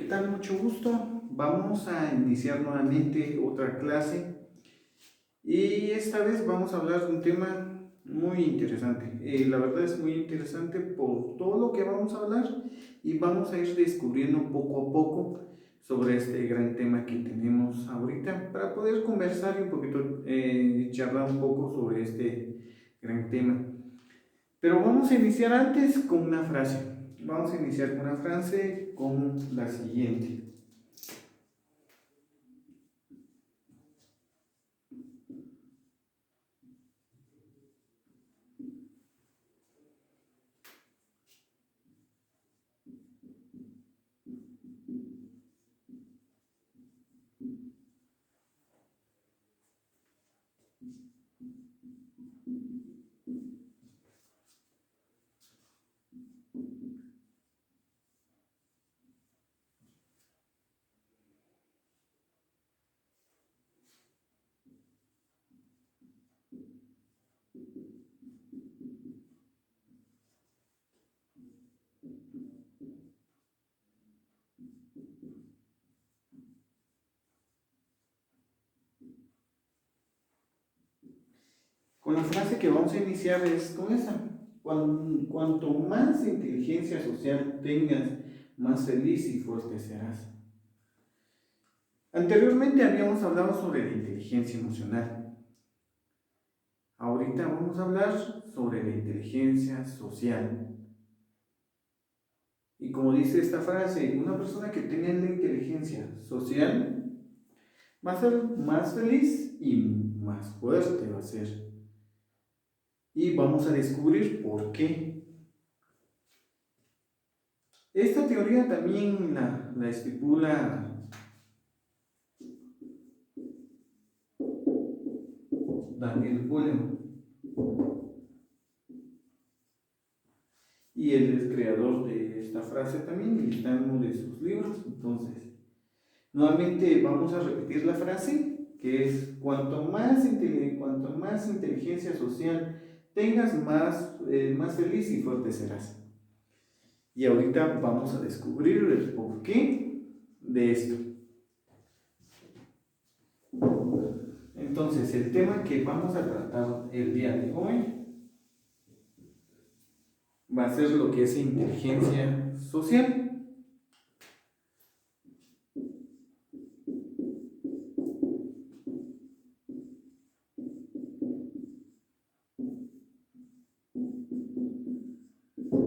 ¿Qué tal? Mucho gusto. Vamos a iniciar nuevamente otra clase y esta vez vamos a hablar de un tema muy interesante. La verdad es muy interesante por todo lo que vamos a hablar y vamos a ir descubriendo poco a poco sobre este gran tema que tenemos ahorita para poder conversar y un poquito charlar un poco sobre este gran tema. Pero vamos a iniciar antes con una frase. Vamos a iniciar con una frase con la siguiente. Con la frase que vamos a iniciar es con esa. Cuanto más inteligencia social tengas, más feliz y fuerte serás. Anteriormente habíamos hablado sobre la inteligencia emocional. Ahorita vamos a hablar sobre la inteligencia social. Y como dice esta frase, una persona que tenga la inteligencia social va a ser más feliz y más fuerte va a ser. Y vamos a descubrir por qué. Esta teoría también la estipula Daniel Goleman y él es creador de esta frase también y está en uno de sus libros. Entonces, nuevamente vamos a repetir la frase que es cuanto más inteligencia social tengas, más feliz y fuerte serás. Y ahorita vamos a descubrir el porqué de esto. Entonces, el tema que vamos a tratar el día de hoy va a ser lo que es inteligencia social.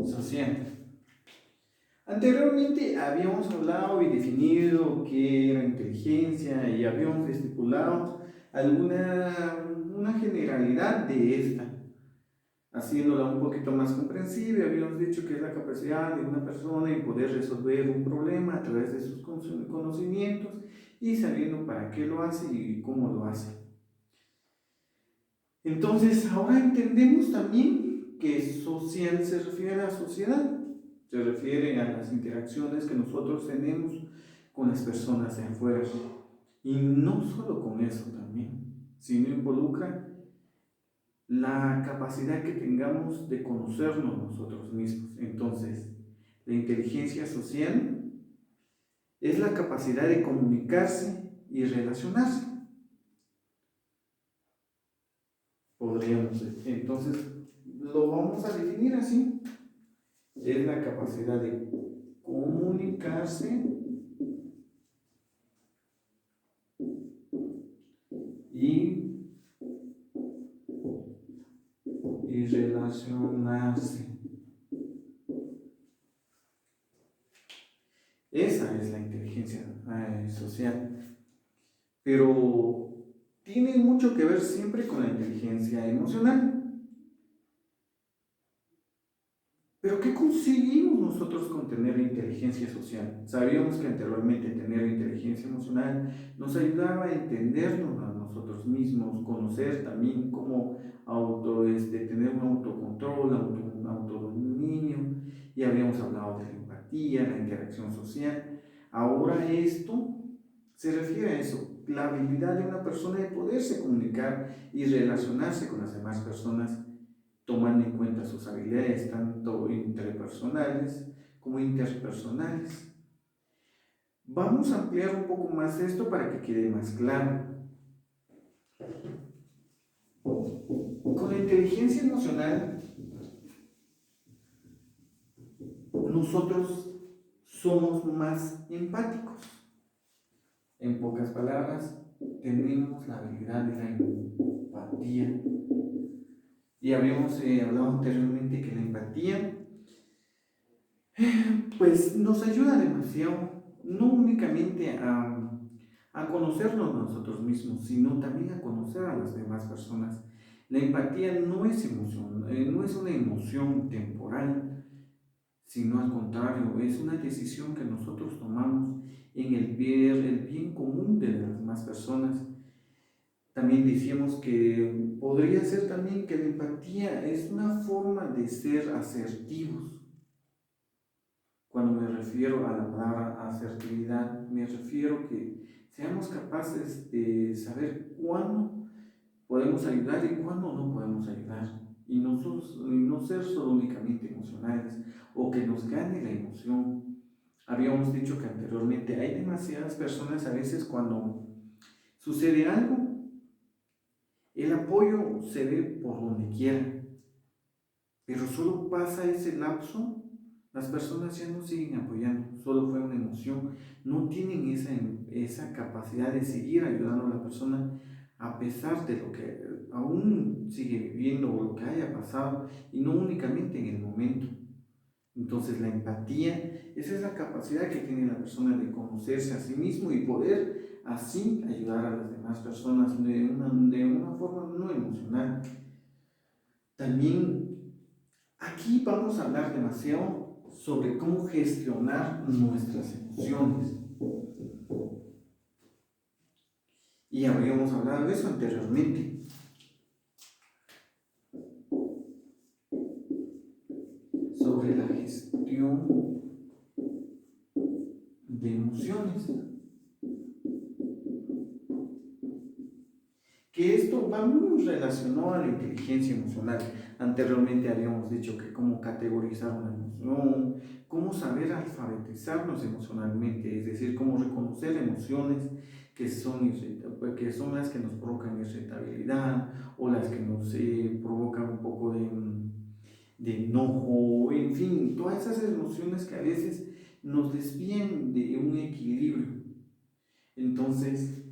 Social. Anteriormente habíamos hablado y definido qué era inteligencia y habíamos estipulado una generalidad de esta, haciéndola un poquito más comprensible. Habíamos dicho que es la capacidad de una persona en poder resolver un problema a través de sus conocimientos y sabiendo para qué lo hace y cómo lo hace. Entonces, ahora entendemos también que social se refiere a la sociedad, se refiere a las interacciones que nosotros tenemos con las personas de afuera. Y no solo con eso también, sino involucra la capacidad que tengamos de conocernos nosotros mismos. Entonces, la inteligencia social es la capacidad de comunicarse y relacionarse. Podríamos decir. Entonces, lo vamos a definir así. Es la capacidad de comunicarse y relacionarse. Esa es la inteligencia social. Pero tiene mucho que ver siempre con la inteligencia emocional. Pero ¿qué conseguimos nosotros con tener inteligencia social? Sabíamos que anteriormente tener inteligencia emocional nos ayudaba a entendernos a nosotros mismos, conocer también cómo tener un autocontrol, un autodominio, y habíamos hablado de la empatía, la interacción social. Ahora esto se refiere a eso, la habilidad de una persona de poderse comunicar y relacionarse con las demás personas tomando en cuenta sus habilidades tanto interpersonales como interpersonales. Vamos a ampliar un poco más esto para que quede más claro. Con la inteligencia emocional, nosotros somos más empáticos. En pocas palabras, tenemos la habilidad de la empatía. Y habíamos hablado anteriormente que la empatía pues nos ayuda demasiado, no únicamente a conocernos nosotros mismos, sino también a conocer a las demás personas. La empatía no es emoción, no es una emoción temporal, sino al contrario, es una decisión que nosotros tomamos en el bien común de las demás personas. También decíamos que podría ser también que la empatía es una forma de ser asertivos. Cuando me refiero a la palabra asertividad, me refiero que seamos capaces de saber cuándo podemos ayudar y cuándo no podemos ayudar. Y no ser solo únicamente emocionales o que nos gane la emoción. Habíamos dicho que anteriormente hay demasiadas personas a veces cuando sucede algo, el apoyo se ve por donde quiera, pero solo pasa ese lapso, las personas ya no siguen apoyando, solo fue una emoción, no tienen esa capacidad de seguir ayudando a la persona a pesar de lo que aún sigue viviendo o lo que haya pasado y no únicamente en el momento. Entonces la empatía, esa es la capacidad que tiene la persona de conocerse a sí mismo y poder así ayudar a las demás personas de una forma no emocional. También aquí vamos a hablar demasiado sobre cómo gestionar nuestras emociones. Y habíamos hablado de eso anteriormente. Sobre la gestión de emociones. Que esto va muy relacionado a la inteligencia emocional. Anteriormente habíamos dicho que cómo categorizar una emoción, cómo saber alfabetizarnos emocionalmente, es decir, cómo reconocer emociones que son las que nos provocan irritabilidad o las que nos provocan un poco de enojo, en fin, todas esas emociones que a veces nos desvían de un equilibrio. Entonces,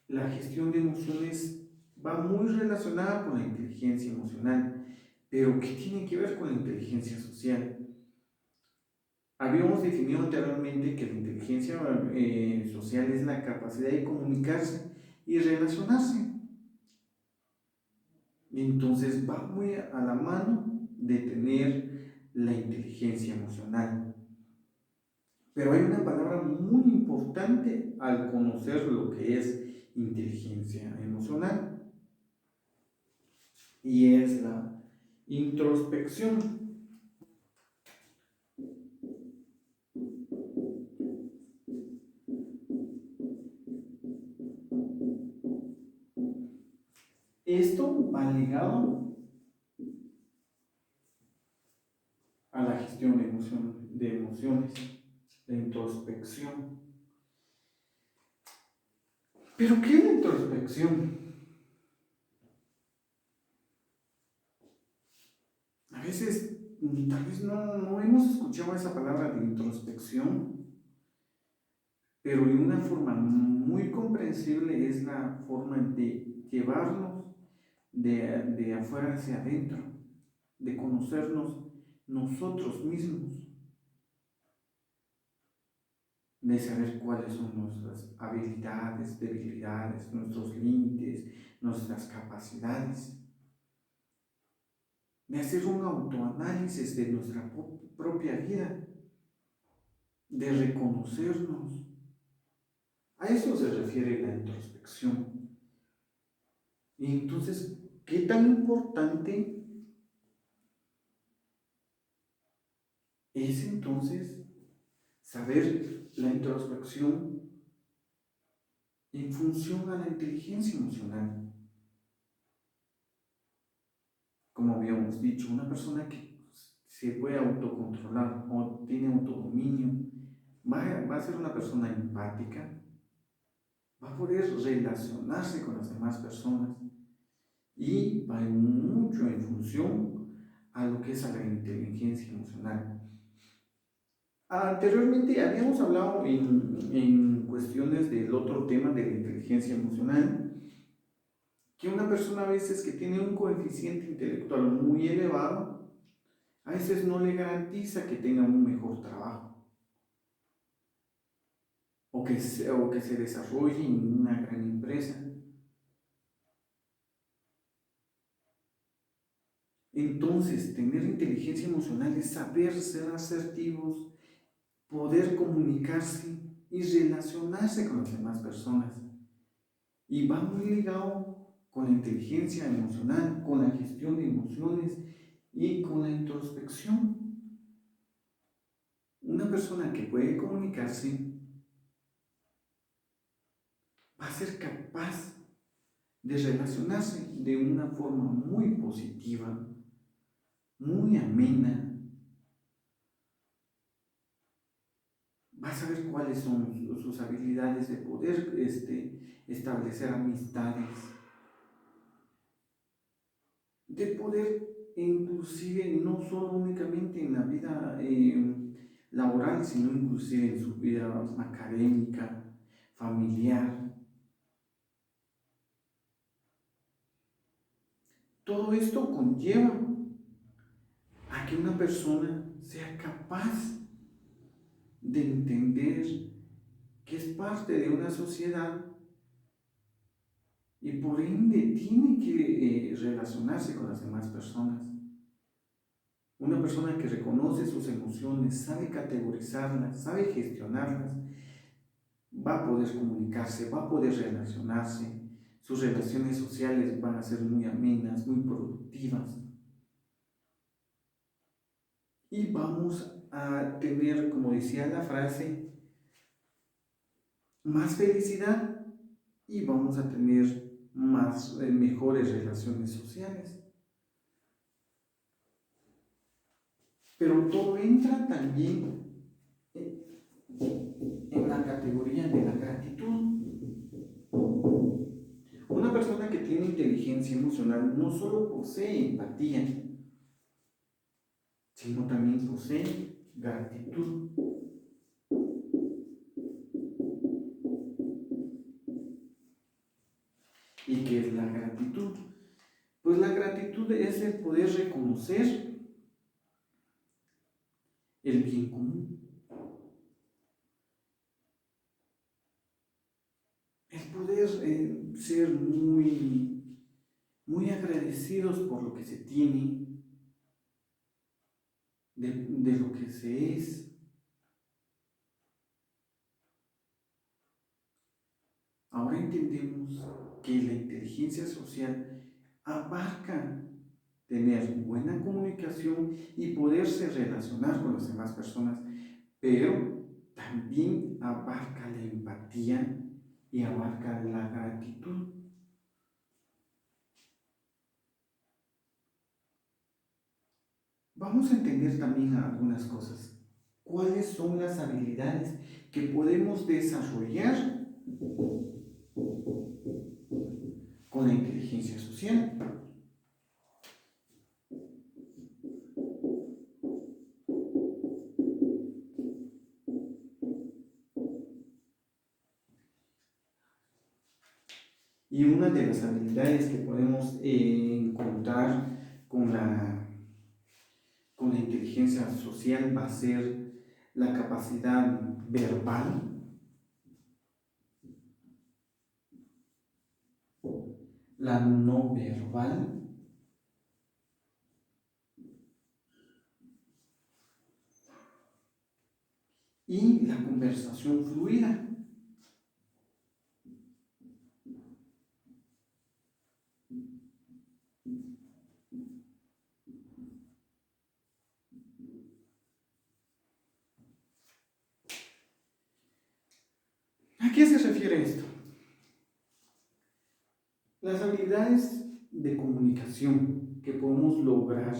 la gestión de emociones va muy relacionada con la inteligencia emocional, pero ¿qué tiene que ver con la inteligencia social? Habíamos definido anteriormente que la inteligencia social es la capacidad de comunicarse y relacionarse. Entonces va muy a la mano de tener la inteligencia emocional. Pero hay una palabra muy importante al conocer lo que es inteligencia emocional y es la introspección. Esto va ligado a la gestión de emociones, la introspección. ¿Pero qué es la introspección? A veces tal vez no hemos escuchado esa palabra de introspección, pero de una forma muy comprensible es la forma de llevarnos de afuera hacia adentro, de conocernos nosotros mismos, de saber cuáles son nuestras habilidades, debilidades, nuestros límites, nuestras capacidades, de hacer un autoanálisis de nuestra propia vida, de reconocernos. A eso se refiere la introspección. Y entonces, ¿qué tan importante es entonces saber la introspección en función a la inteligencia emocional? Como habíamos dicho, una persona que se puede autocontrolar o tiene autodominio va va a ser una persona empática, va a poder relacionarse con las demás personas y va mucho en función a lo que es a la inteligencia emocional. Anteriormente habíamos hablado en cuestiones del otro tema de la inteligencia emocional, que una persona a veces que tiene un coeficiente intelectual muy elevado, a veces no le garantiza que tenga un mejor trabajo o que se desarrolle en una gran empresa. Entonces, tener inteligencia emocional es saber ser asertivos, poder comunicarse y relacionarse con las demás personas. Y va muy ligado con la inteligencia emocional, con la gestión de emociones y con la introspección. Una persona que puede comunicarse va a ser capaz de relacionarse de una forma muy positiva, muy amena. Va a saber cuáles son sus habilidades de poder establecer amistades, de poder inclusive no solo únicamente en la vida laboral, sino inclusive en su vida académica, familiar. Todo esto conlleva a que una persona sea capaz de entender que es parte de una sociedad y por ende tiene que relacionarse con las demás personas. Una persona que reconoce sus emociones, sabe categorizarlas, sabe gestionarlas, va a poder comunicarse, va a poder relacionarse, sus relaciones sociales van a ser muy amenas, muy productivas. Y vamos a tener, como decía la frase, más felicidad y vamos a tener mejores relaciones sociales. Pero todo entra también en la categoría de la gratitud. Una persona que tiene inteligencia emocional no solo posee empatía, sino también posee gratitud. ¿Y qué es la gratitud? Pues la gratitud es el poder reconocer el bien común. El poder ser muy agradecidos por lo que se tiene, de lo que se es. Ahora entendemos que la inteligencia social abarca tener buena comunicación y poderse relacionar con las demás personas, pero también abarca la empatía y abarca la gratitud. Vamos a entender también algunas cosas. ¿Cuáles son las habilidades que podemos desarrollar con la inteligencia social? Y una de las habilidades que podemos encontrar con la inteligencia social va a ser la capacidad verbal, la no verbal y la conversación fluida. ¿A qué se refiere esto? Las habilidades de comunicación que podemos lograr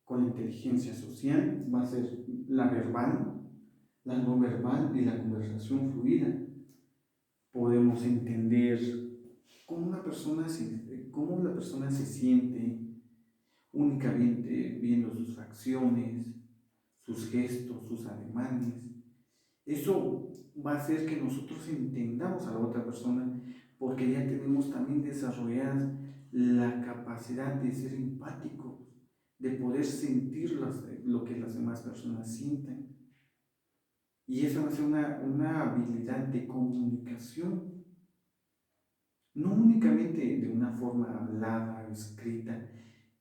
con la inteligencia social va a ser la verbal, la no verbal y la conversación fluida. Podemos entender cómo la persona se siente únicamente viendo sus facciones, sus gestos, sus ademanes. Eso va a hacer que nosotros entendamos a la otra persona porque ya tenemos también desarrollada la capacidad de ser empáticos, de poder sentir lo que las demás personas sienten. Y eso va a ser una habilidad de comunicación, no únicamente de una forma hablada o escrita,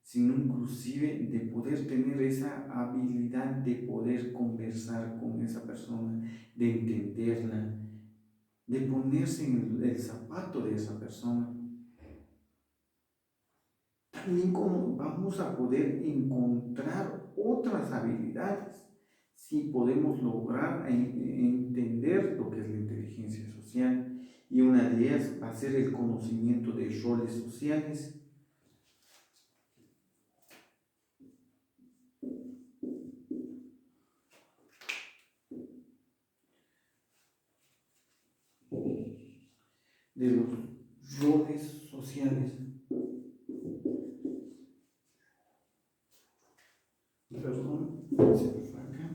sino inclusive de poder tener esa habilidad de poder conversar con esa persona, de entenderla, de ponerse en el zapato de esa persona. También como vamos a poder encontrar otras habilidades si podemos lograr entender lo que es la inteligencia social. Y una de ellas va a ser el conocimiento de roles sociales. De los roles sociales. Perdón, se me fue acá.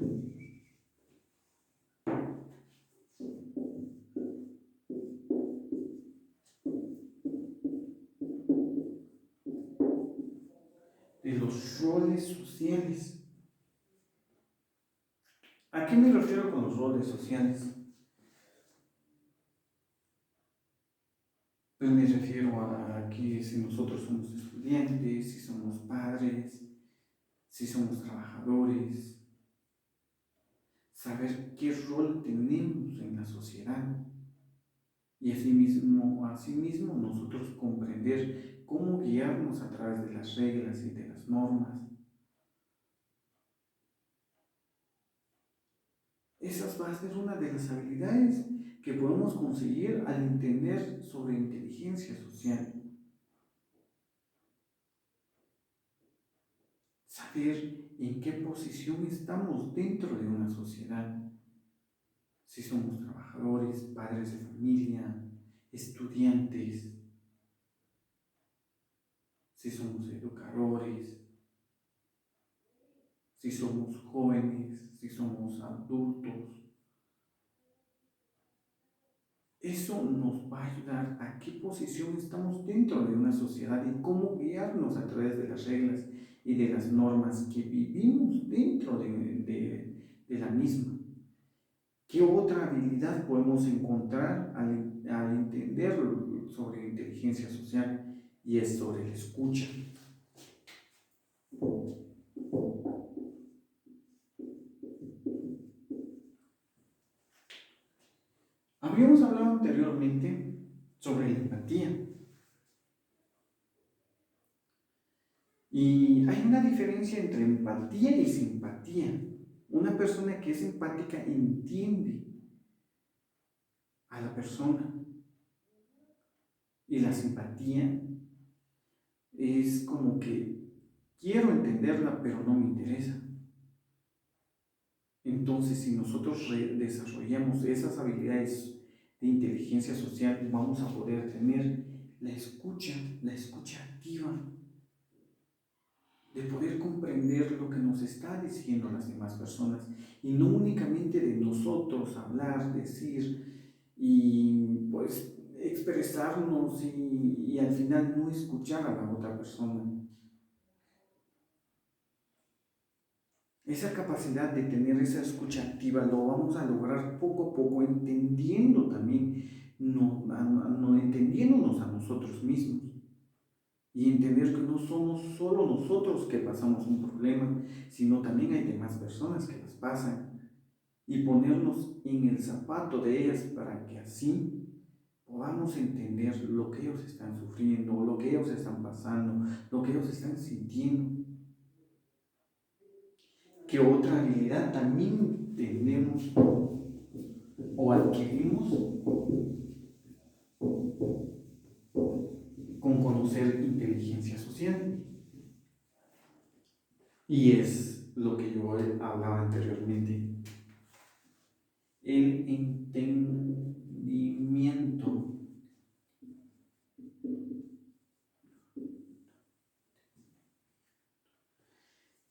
De los roles sociales. ¿A qué me refiero con los roles sociales? Pues me refiero a que si nosotros somos estudiantes, si somos padres, si somos trabajadores, saber qué rol tenemos en la sociedad y asimismo nosotros comprender cómo guiarnos a través de las reglas y de las normas. Esa va a ser una de las habilidades que podemos conseguir al entender sobre inteligencia social. Saber en qué posición estamos dentro de una sociedad. Si somos trabajadores, padres de familia, estudiantes, si somos educadores, si somos jóvenes, si somos adultos. Eso nos va a ayudar a qué posición estamos dentro de una sociedad y cómo guiarnos a través de las reglas y de las normas que vivimos dentro de la misma. ¿Qué otra habilidad podemos encontrar al entender sobre inteligencia social? Y es sobre la escucha. Habíamos hablado anteriormente sobre la empatía. Y hay una diferencia entre empatía y simpatía. Una persona que es empática entiende a la persona. Y la simpatía es como que quiero entenderla, pero no me interesa. Entonces, si nosotros desarrollamos esas habilidades de inteligencia social, vamos a poder tener la escucha activa, de poder comprender lo que nos está diciendo las demás personas y no únicamente de nosotros hablar, decir y pues expresarnos y al final no escuchar a la otra persona. Esa capacidad de tener esa escucha activa lo vamos a lograr poco a poco, entendiendo también, entendiéndonos a nosotros mismos y entender que no somos solo nosotros que pasamos un problema, sino también hay demás personas que las pasan y ponernos en el zapato de ellas para que así podamos entender lo que ellos están sufriendo, lo que ellos están pasando, lo que ellos están sintiendo. ¿Qué otra habilidad también tenemos o adquirimos con conocer inteligencia social? Y es lo que yo hablaba anteriormente, entendimiento.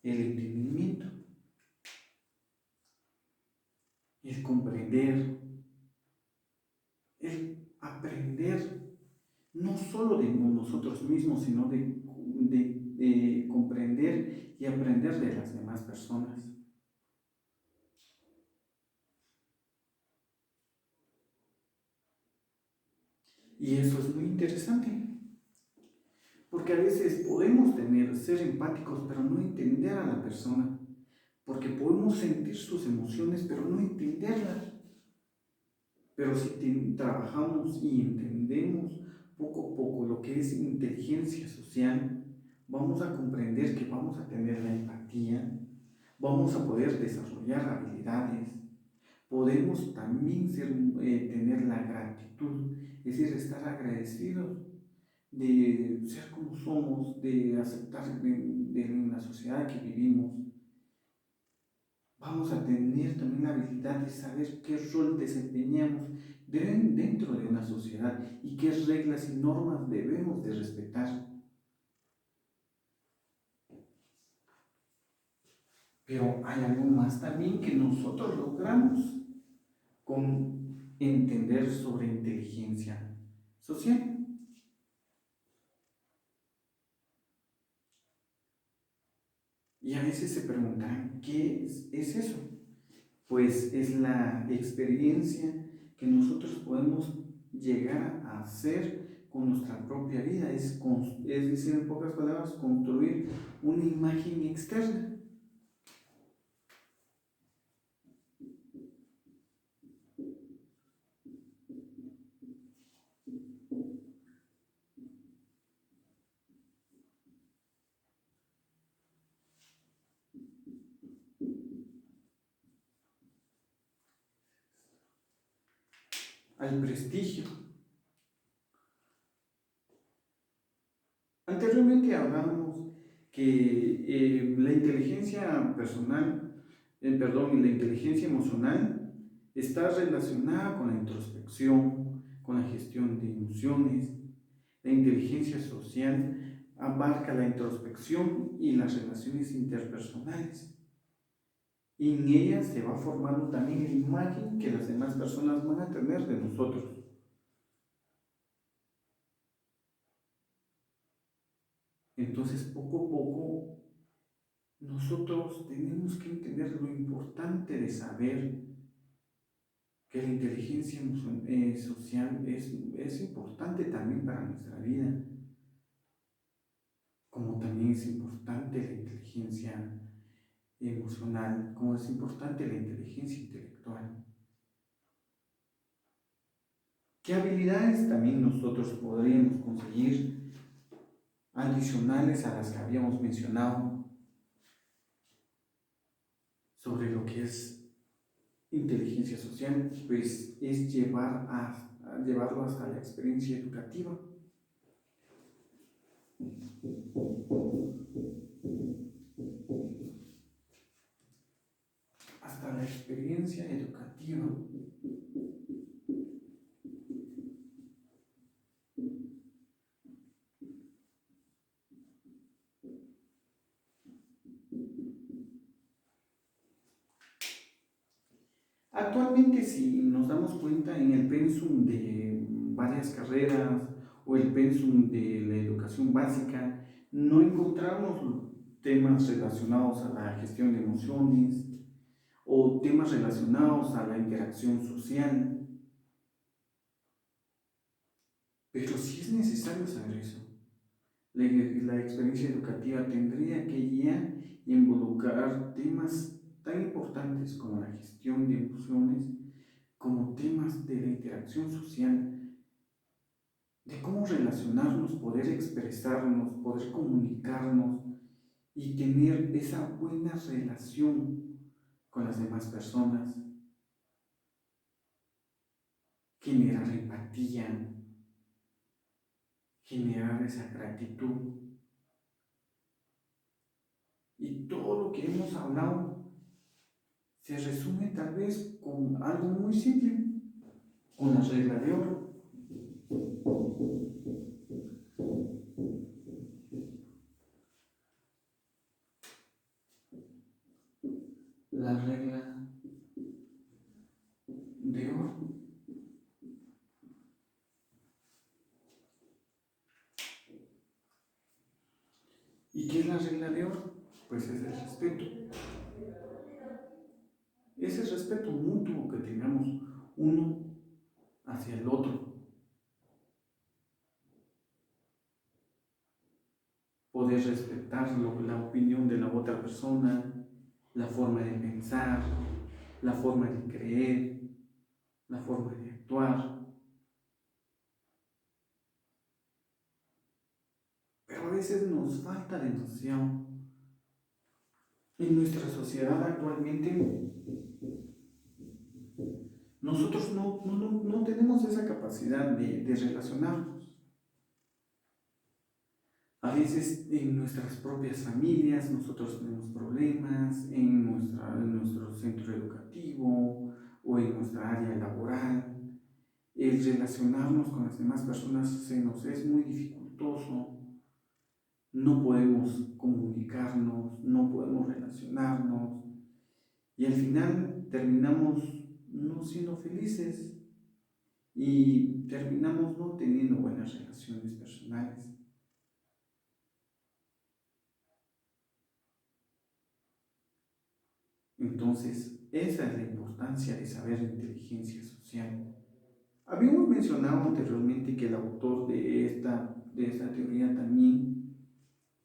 El entendimiento, el comprender, el aprender no solo de nosotros mismos, sino de comprender y aprender de las demás personas. Y eso es muy interesante, porque a veces podemos ser empáticos, pero no entender a la persona, porque podemos sentir sus emociones, pero no entenderlas. Pero si trabajamos y entendemos poco a poco lo que es inteligencia social, vamos a comprender que vamos a tener la empatía, vamos a poder desarrollar habilidades, podemos también tener la gratitud, es decir, estar agradecidos de ser como somos, de aceptar de la sociedad que vivimos. Vamos a tener también la habilidad de saber qué rol desempeñamos dentro de una sociedad y qué reglas y normas debemos de respetar. Pero hay algo más también que nosotros logramos con entender sobre inteligencia social. Y a veces se preguntarán, ¿qué es eso? Pues es la experiencia que nosotros podemos llegar a hacer con nuestra propia vida, es decir, en pocas palabras, construir una imagen externa. Al prestigio. Anteriormente hablábamos que la inteligencia personal, perdón, la inteligencia emocional está relacionada con la introspección, con la gestión de emociones. La inteligencia social abarca la introspección y las relaciones interpersonales. Y en ellas se va formando también la imagen que las demás personas van a tener de nosotros. Entonces, poco a poco, nosotros tenemos que entender lo importante de saber que la inteligencia social es importante también para nuestra vida, como también es importante la inteligencia emocional, como es importante la inteligencia intelectual. ¿Qué habilidades también nosotros podríamos conseguir adicionales a las que habíamos mencionado sobre lo que es inteligencia social? Pues es llevarlo hasta la experiencia educativa. Hasta la experiencia educativa. Actualmente, si nos damos cuenta en el pensum de varias carreras o el pensum de la educación básica, no encontramos temas relacionados a la gestión de emociones o temas relacionados a la interacción social. Pero sí es necesario saber eso. La experiencia educativa tendría que ya involucrar temas tan importantes como la gestión de emociones, como temas de la interacción social, de cómo relacionarnos, poder expresarnos, poder comunicarnos y tener esa buena relación con las demás personas, generar empatía, generar esa gratitud. Y todo lo que hemos hablado se resume tal vez con algo muy simple, con la regla de oro. La regla de oro. ¿Y qué es la regla de oro? Pues es el respeto. Ese respeto mutuo que tengamos uno hacia el otro. Poder respetar la opinión de la otra persona, la forma de pensar, la forma de creer, la forma de actuar. Pero a veces nos falta demasiado. En nuestra sociedad actualmente nosotros no tenemos esa capacidad de relacionarnos. A veces en nuestras propias familias nosotros tenemos problemas, en nuestro centro educativo o en nuestra área laboral. El relacionarnos con las demás personas se nos es muy dificultoso. No podemos comunicarnos, no podemos relacionarnos y al final terminamos no siendo felices y terminamos no teniendo buenas relaciones personales. Entonces, esa es la importancia de saber inteligencia social. Habíamos mencionado anteriormente que el autor de esta teoría también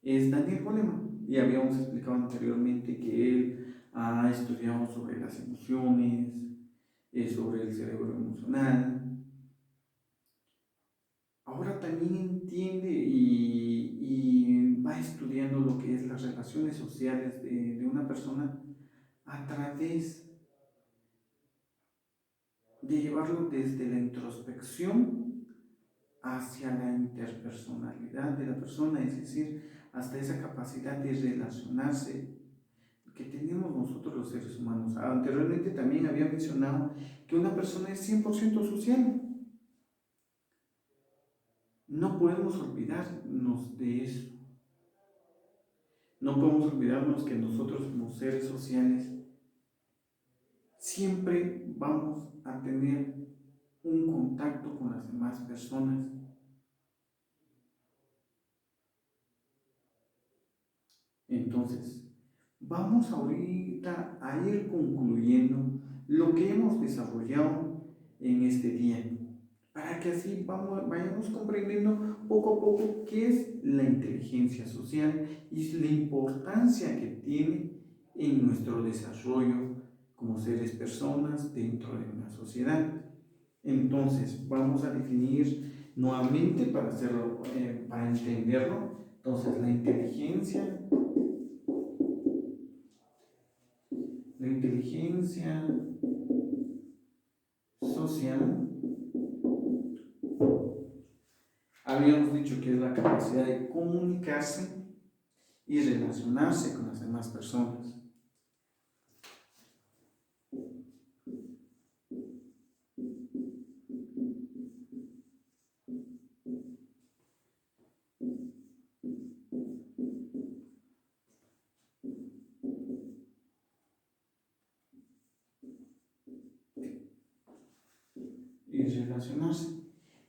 es Daniel Goleman y habíamos explicado anteriormente que él ha estudiado sobre las emociones, sobre el cerebro emocional. Ahora también entiende y va estudiando lo que es las relaciones sociales de una persona a través de llevarlo desde la introspección hacia la interpersonalidad de la persona, es decir, hasta esa capacidad de relacionarse que tenemos nosotros los seres humanos. Anteriormente también había mencionado que una persona es 100% social. No podemos olvidarnos de eso. No podemos olvidarnos que nosotros como seres sociales siempre vamos a tener un contacto con las demás personas. Entonces, vamos ahorita a ir concluyendo lo que hemos desarrollado en este día, para que así vayamos comprendiendo poco a poco qué es la inteligencia social y la importancia que tiene en nuestro desarrollo como seres personas dentro de una sociedad. Entonces, vamos a definir nuevamente para hacerlo, para entenderlo. Entonces, la inteligencia social, habíamos dicho que es la capacidad de comunicarse y relacionarse con las demás personas.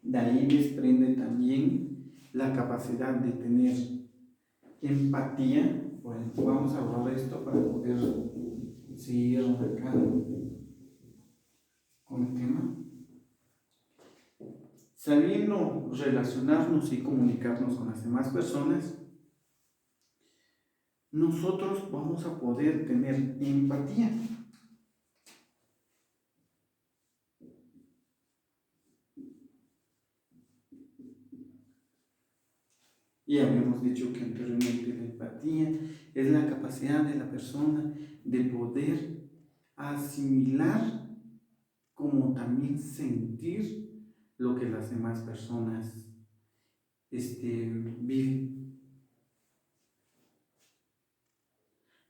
De ahí desprende también la capacidad de tener empatía. Bueno, vamos a hablar de esto para poder seguir acá con el tema. Sabiendo relacionarnos y comunicarnos con las demás personas, nosotros vamos a poder tener empatía. Y habíamos dicho que anteriormente la empatía es la capacidad de la persona de poder asimilar como también sentir lo que las demás personas viven.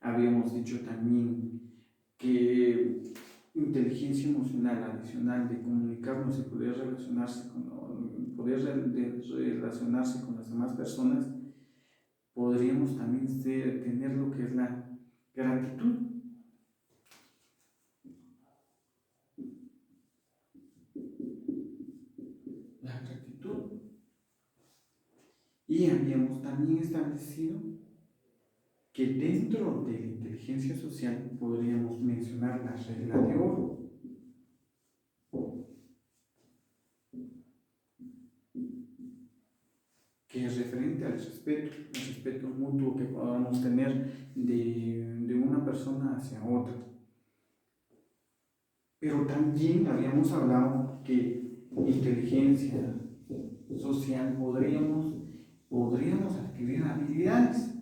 Habíamos dicho también que inteligencia emocional adicional de comunicarnos y poder relacionarse con las demás personas, podríamos también tener lo que es la gratitud. La gratitud. Y habíamos también establecido que dentro de la inteligencia social podríamos mencionar la regla de oro, que es referente al respeto mutuo que podamos tener de una persona hacia otra. Pero también habíamos hablado que inteligencia social podríamos adquirir habilidades.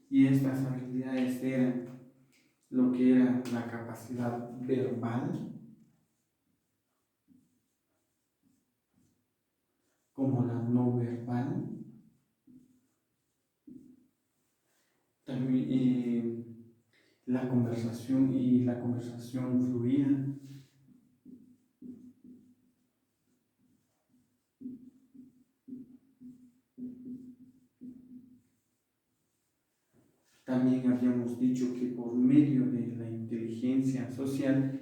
Y estas habilidades eran lo que era la capacidad verbal, como la no verbal, también la conversación fluida, también habíamos dicho que por medio de la inteligencia social,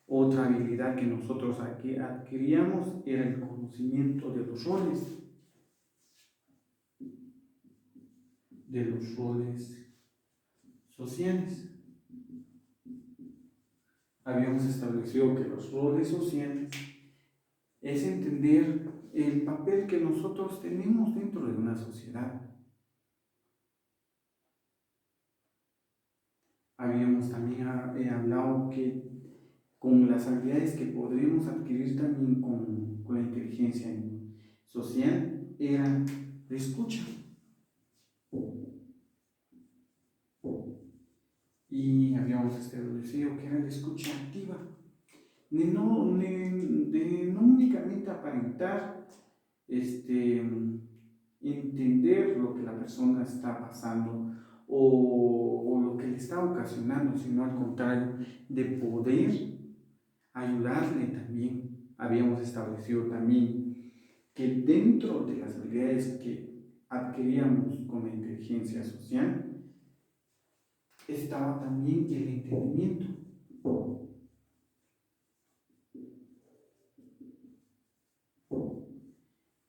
otra habilidad que nosotros adquiríamos era el conocimiento de los roles sociales. Habíamos establecido que los roles sociales es entender el papel que nosotros tenemos dentro de una sociedad. Habíamos también hablado que con las habilidades que podríamos adquirir también con la inteligencia social era la escucha. Y habíamos establecido que era la escucha activa, de no únicamente aparentar, entender lo que la persona está pasando o lo que le está ocasionando, sino al contrario, de poder ayudarle también. Habíamos establecido también que dentro de las habilidades que adquiríamos con la inteligencia social estaba también el entendimiento.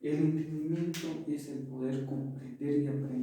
El entendimiento es el poder comprender y aprender